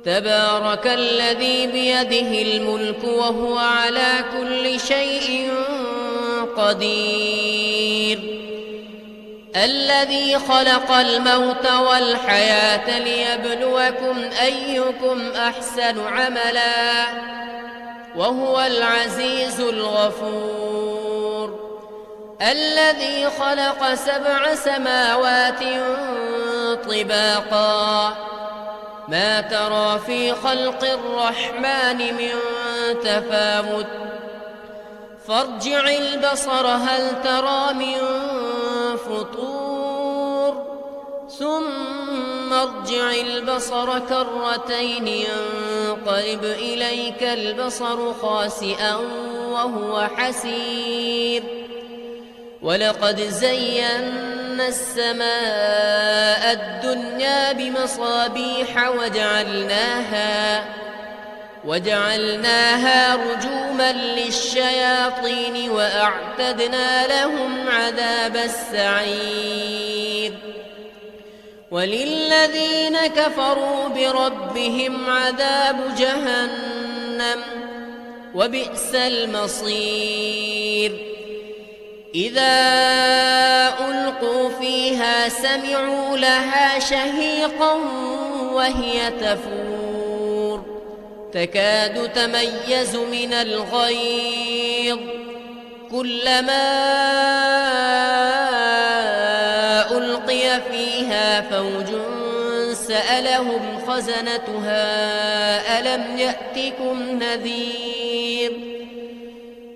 تبارك الذي بيده الملك وهو على كل شيء قدير الذي خلق الموت والحياة ليبلوكم أيكم أحسن عملا وهو العزيز الغفور الذي خلق 7 سماوات طباقا ما ترى في خلق الرحمن من تفاوت فارجع البصر هل ترى من فطور ثم ارجع البصر كرتين ينقلب إليك البصر خاسئا وهو حسير ولقد زينا السماء الدنيا بمصابيح وجعلناها رجوما للشياطين وأعتدنا لهم عذاب السعير وللذين كفروا بربهم عذاب جهنم وبئس المصير إذا ألقوا فيها سمعوا لها شهيقا وهي تفور تكاد تميز من الغيظ كلما ألقي فيها فوج سألهم خزنتها ألم يأتكم نذير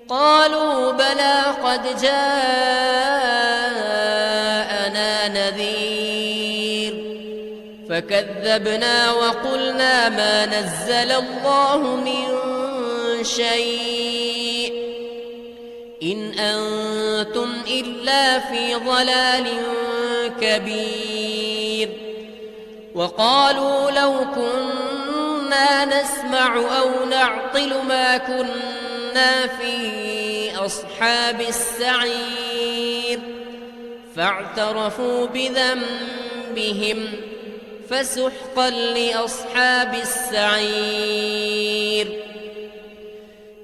قالوا بلى قد جاءنا نذير فكذبنا وقلنا ما نزل الله من شيء إن أنتم إلا في ضلال كبير وقالوا لو كنا نسمع أو نعقل ما كنا في أصحاب السعير فاعترفوا بذنبهم فسحقا لأصحاب السعير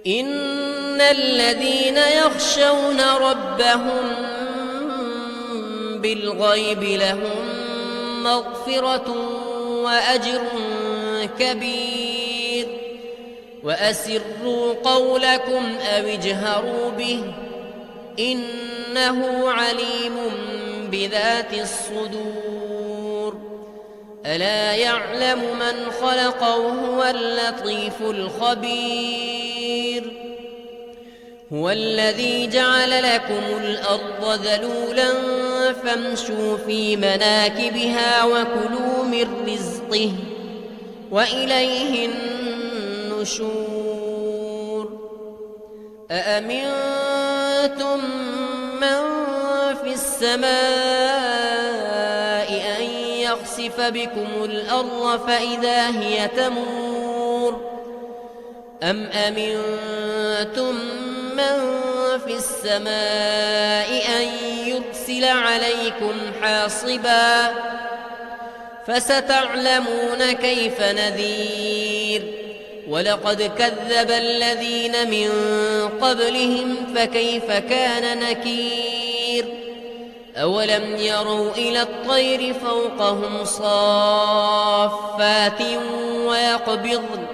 إن الذين يخشون ربهم بالغيب لهم مغفرة وأجر كبير وأسروا قولكم أو اجهروا به إنه عليم بذات الصدور ألا يعلم من خلق وهو اللطيف الخبير هو الذي جعل لكم الأرض ذلولا فامشوا في مناكبها وكلوا من رزقه وإليه النشور أأمنتم من في السماء أن يخسف بكم الأرض فإذا هي تمور أم أمنتم من في السماء أن يرسل عليكم حاصبا فستعلمون كيف نذير ولقد كذب الذين من قبلهم فكيف كان نكير أولم يروا إلى الطير فوقهم صافات ويقبضن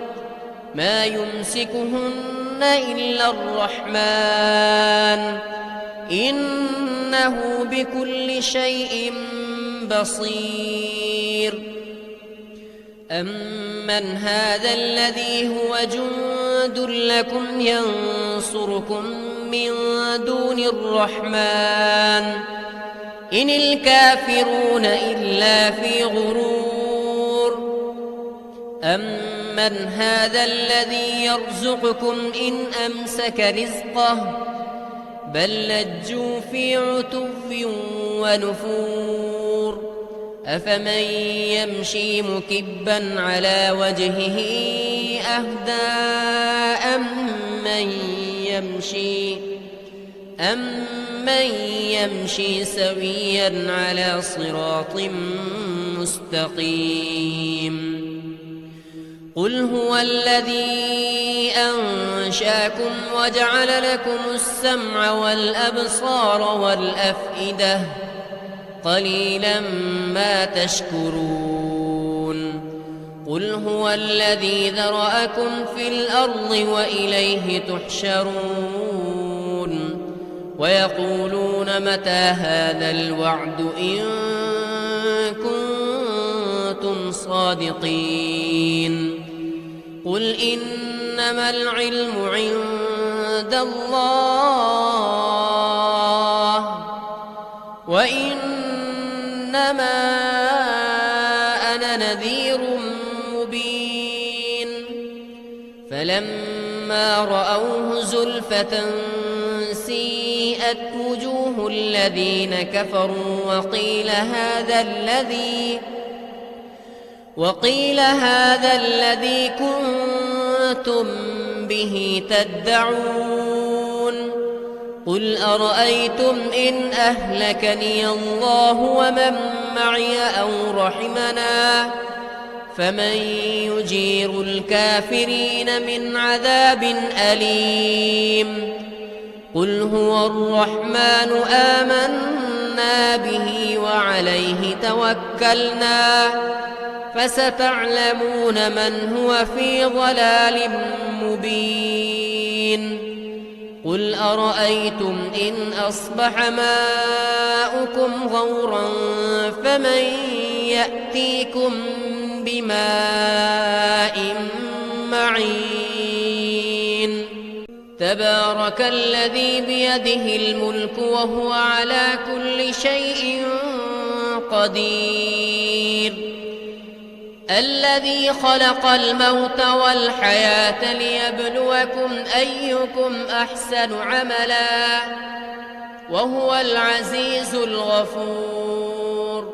ما يمسكهن إلا الرحمن إنه بكل شيء بصير أمن هذا الذي هو جند لكم ينصركم من دون الرحمن إن الكافرون إلا في غرور أمن هذا الذي يرزقكم إن أمسك رزقه بل لجوا في عتو ونفور أفمن يمشي مكبا على وجهه أهدى أمن يمشي سويا على صراط مستقيم قل هو الذي أنشاكم وجعل لكم السمع والأبصار والأفئدة قليلا ما تشكرون قل هو الذي ذرأكم في الأرض وإليه تحشرون ويقولون متى هذا الوعد إن كنتم صادقين قل إنما العلم عند الله وإنما أنا نذير مبين فلما رأوه زلفة سيئت وجوه الذين كفروا وقيل هذا الذي كنتم به تدعون قل أرأيتم إن أهلكني الله ومن معي أو رحمنا فمن يجير الكافرين من عذاب أليم قل هو الرحمن آمنا به وعليه توكلنا فستعلمون من هو في ضلال مبين قل أرأيتم إن أصبح ماؤكم غورا فمن يأتيكم بماء معين تبارك الذي بيده الملك وهو على كل شيء قدير الذي خلق الموت والحياة ليبلوكم أيكم أحسن عملا وهو العزيز الغفور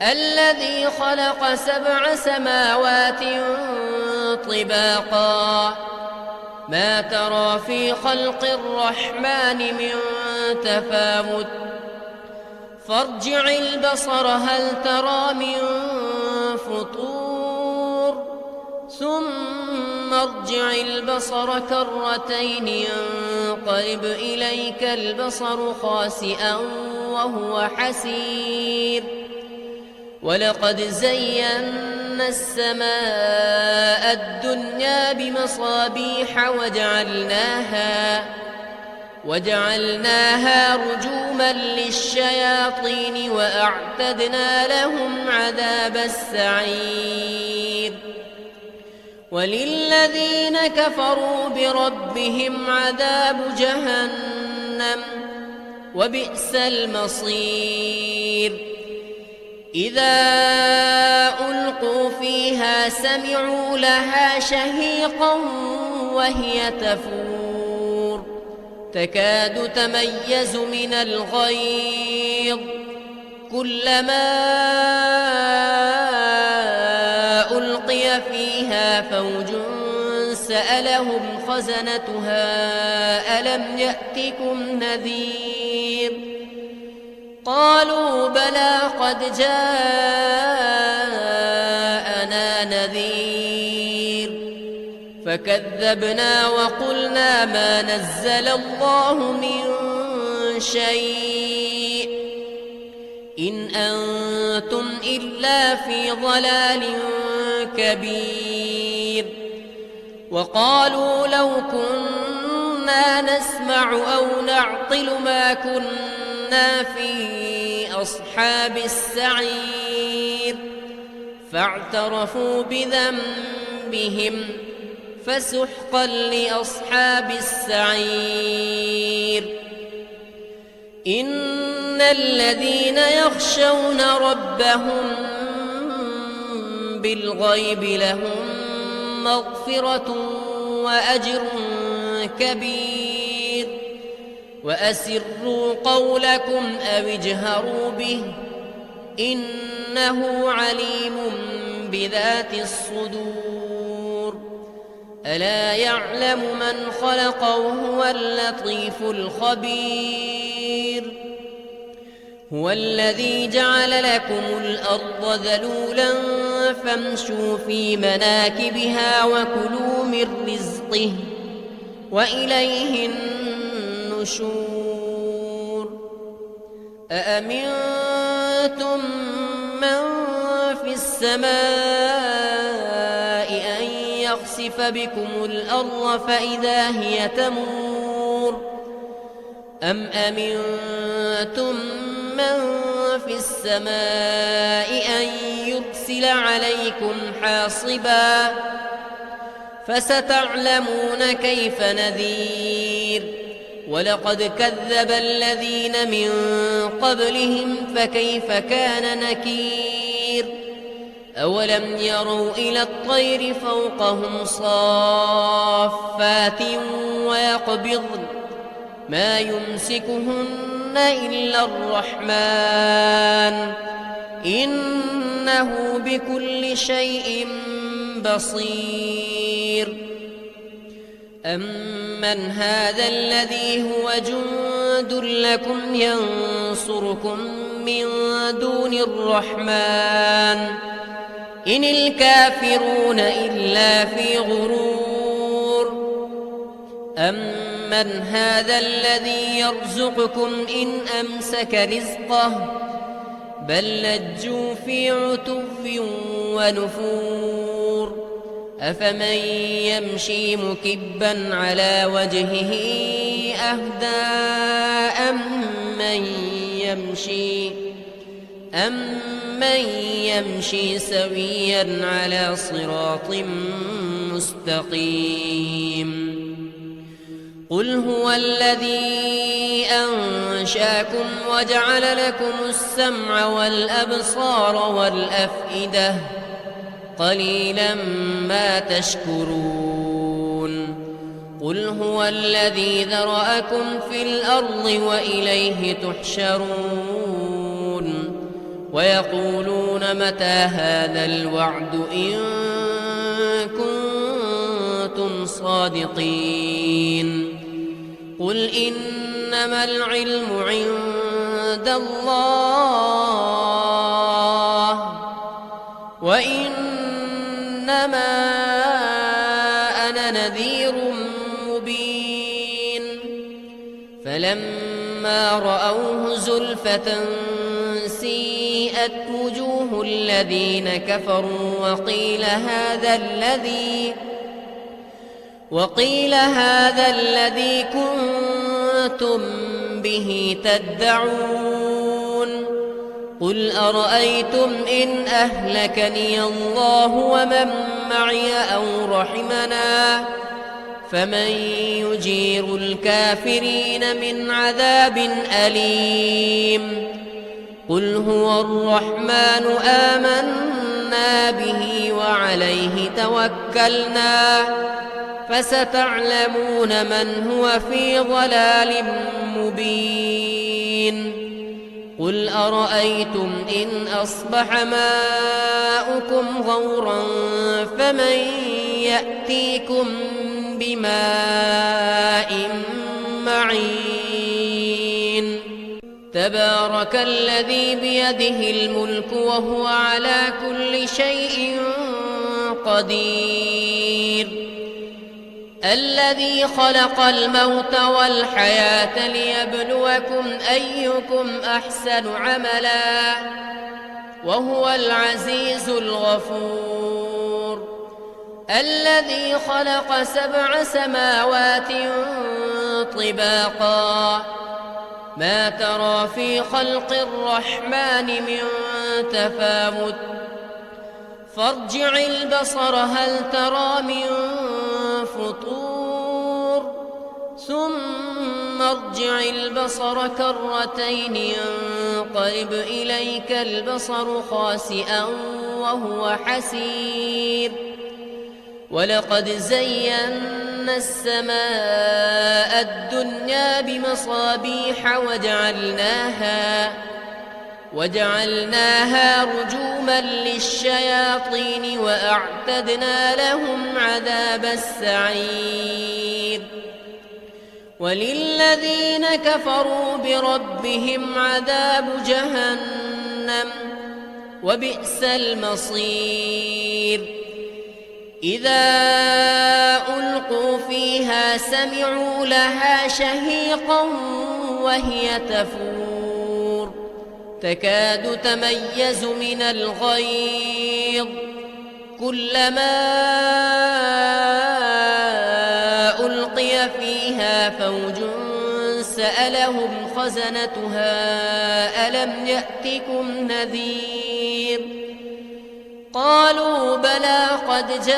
الذي خلق 7 سماوات طباقا ما ترى في خلق الرحمن من تفاوت فارجع البصر هل ترى من فطور ثم ارجع البصر كرتين ينقلب إليك البصر خاسئا وهو حسير ولقد زينا السماء الدنيا بمصابيح وجعلناها رجوما للشياطين وأعتدنا لهم عذاب السعير وللذين كفروا بربهم عذاب جهنم وبئس المصير إذا ألقوا فيها سمعوا لها شهيقا وهي تفور تكاد تميز من الغيظ كلما ألقي فيها فوج سألهم خزنتها ألم يأتكم نذير قالوا بلى قد جاءنا نذير فكذبنا وقلنا ما نزل الله من شيء إن أنتم إلا في ضلال كبير وقالوا لو كنا نسمع أو نعقل ما كنا في أصحاب السعير فاعترفوا بذنبهم فسحقا لأصحاب السعير إن الذين يخشون ربهم بالغيب لهم مغفرة وأجر كبير وأسروا قولكم أو اجهروا به إنه عليم بذات الصدور ألا يعلم من خلق وهو اللطيف الخبير هو الذي جعل لكم الأرض ذلولا فامشوا في مناكبها وكلوا من رزقه وإليه النشور أأمنتم من في السماء أن يخسف بكم الأرض فإذا هي تمور أم أمنتم من في السماء أن يرسل عليكم حاصبا فستعلمون كيف نذير ولقد كذب الذين من قبلهم فكيف كان نكير أولم يروا إلى الطير فوقهم صافات ويقبضن ما يمسكهن إلا الرحمن إنه بكل شيء بصير أمن هذا الذي هو جند لكم ينصركم من دون الرحمن إن الكافرون إلا في غرور أمن هذا الذي يرزقكم إن أمسك رزقه بل لجوا في عتو ونفور أفمن يمشي مكبا على وجهه أهدى أمن يمشي سويا على صراط مستقيم قل هو الذي أنشاكم وجعل لكم السمع والأبصار والأفئدة قليلا ما تشكرون قل هو الذي ذرأكم في الأرض وإليه تحشرون ويقولون متى هذا الوعد إن كنتم صادقين قل إنما العلم عند الله وإنما أنا نذير مبين فلما رأوه زلفة سيئت وجوه الذين كفروا وقيل هذا الذي كنتم به تدعون قل أرأيتم إن أهلكني الله ومن معي أو رحمنا فمن يجير الكافرين من عذاب أليم قل هو الرحمن آمنا به وعليه توكلنا فستعلمون من هو في ضلال مبين قل أرأيتم إن أصبح ماؤكم غورا فمن يأتيكم بماء معين تبارك الذي بيده الملك وهو على كل شيء قدير الذي خلق الموت والحياة ليبلوكم أيكم أحسن عملا وهو العزيز الغفور الذي خلق 7 سماوات طباقا ما ترى في خلق الرحمن من تفاوت فارجع البصر هل ترى من فطور ثم ارجع البصر كرتين ينقلب إليك البصر خاسئا وهو حسير ولقد زينا السماء الدنيا بمصابيح وجعلناها رجوما للشياطين وأعتدنا لهم عذاب السعير وللذين كفروا بربهم عذاب جهنم وبئس المصير إذا ألقوا فيها سمعوا لها شهيقا وهي تفور تكاد تميز من الغيظ كلما ألقي فيها فوج سألهم خزنتها ألم يأتكم نذير قالوا بلى قد جاءنا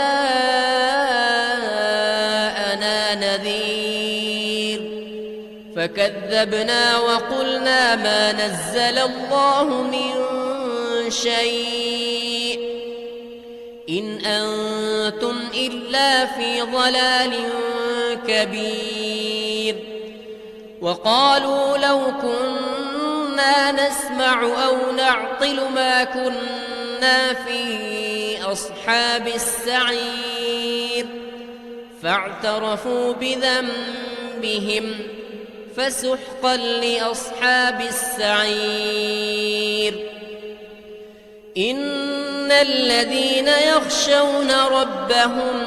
نذير فكذبنا وقلنا ما نزل الله من شيء إن أنتم إلا في ضلال كبير وقالوا لو كنا نسمع أو نعقل ما كنا في أصحاب السعير فاعترفوا بذنبهم فسحقا لأصحاب السعير إن الذين يخشون ربهم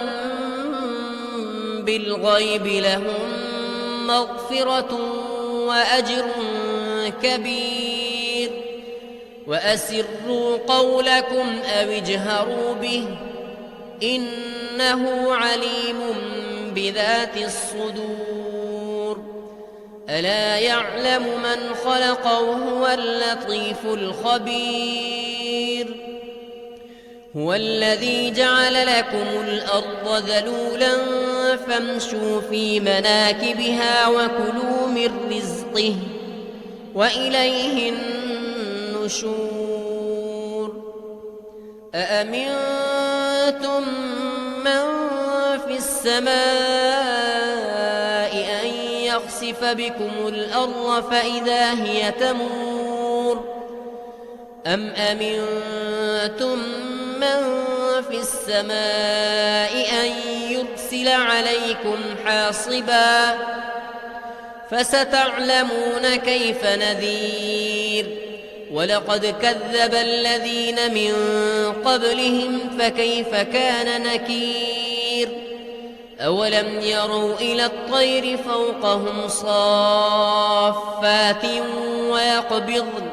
بالغيب لهم مغفرة وأجر كبير وأسروا قولكم أو اجهروا به إنه عليم بذات الصدور ألا يعلم من خلق وهو اللطيف الخبير هو الذي جعل لكم الأرض ذلولا فامشوا في مناكبها وكلوا من رزقه وإليه النشور أأمنتم من في السماء أن يخسف بكم الأرض فإذا هي تمور أم أمنتم من في السماء أن يرسل عليكم حاصبا فستعلمون كيف نذير ولقد كذب الذين من قبلهم فكيف كان نكير أولم يروا إلى الطير فوقهم صافات ويقبضن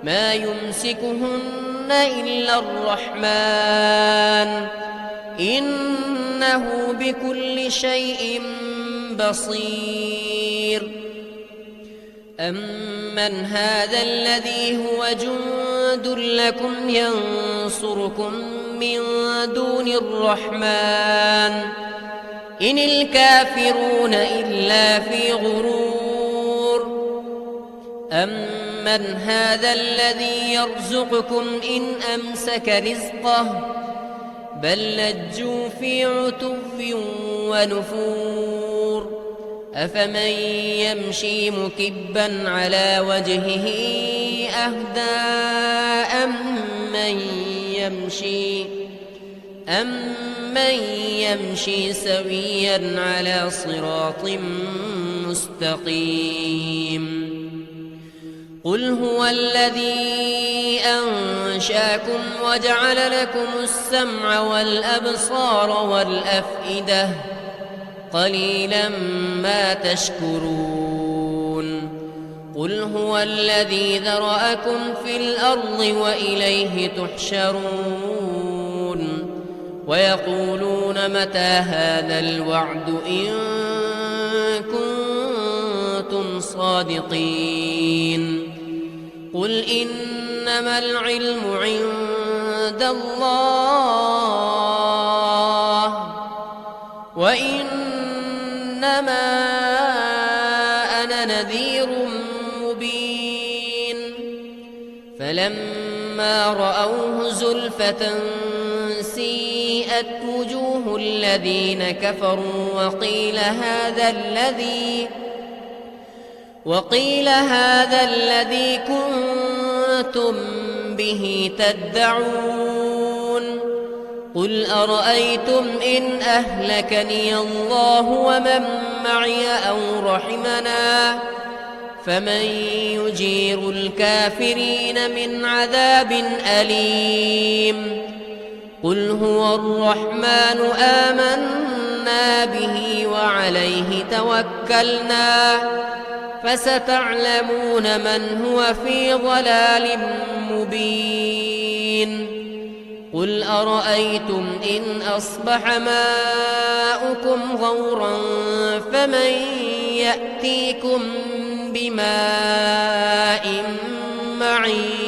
ما يمسكهن إلا الرحمن إنه بكل شيء بصير أمن هذا الذي هو جند لكم ينصركم من دون الرحمن إن الكافرون إلا في غرور أمن هذا الذي يرزقكم إن أمسك رزقه بل لجوا في عتو ونفور أفمن يمشي مكبا على وجهه أهدى أمن يمشي سويا على صراط مستقيم قل هو الذي أنشاكم وجعل لكم السمع والأبصار والأفئدة قليلا ما تشكرون قل هو الذي ذرأكم في الأرض وإليه تحشرون ويقولون متى هذا الوعد إن كنتم صادقين قل إنما العلم عند الله وإنما أنا نذير مبين فلما رأوه زلفة سيئت وجوه الذين كفروا وقيل هذا الذي كنتم به تدعون قل أرأيتم إن أهلكني الله ومن معي أو رحمنا فمن يجير الكافرين من عذاب أليم قل هو الرحمن آمنا به وعليه توكلنا فستعلمون من هو في ضلال مبين قل أرأيتم إن أصبح ماؤكم غورا فمن يأتيكم بماء معين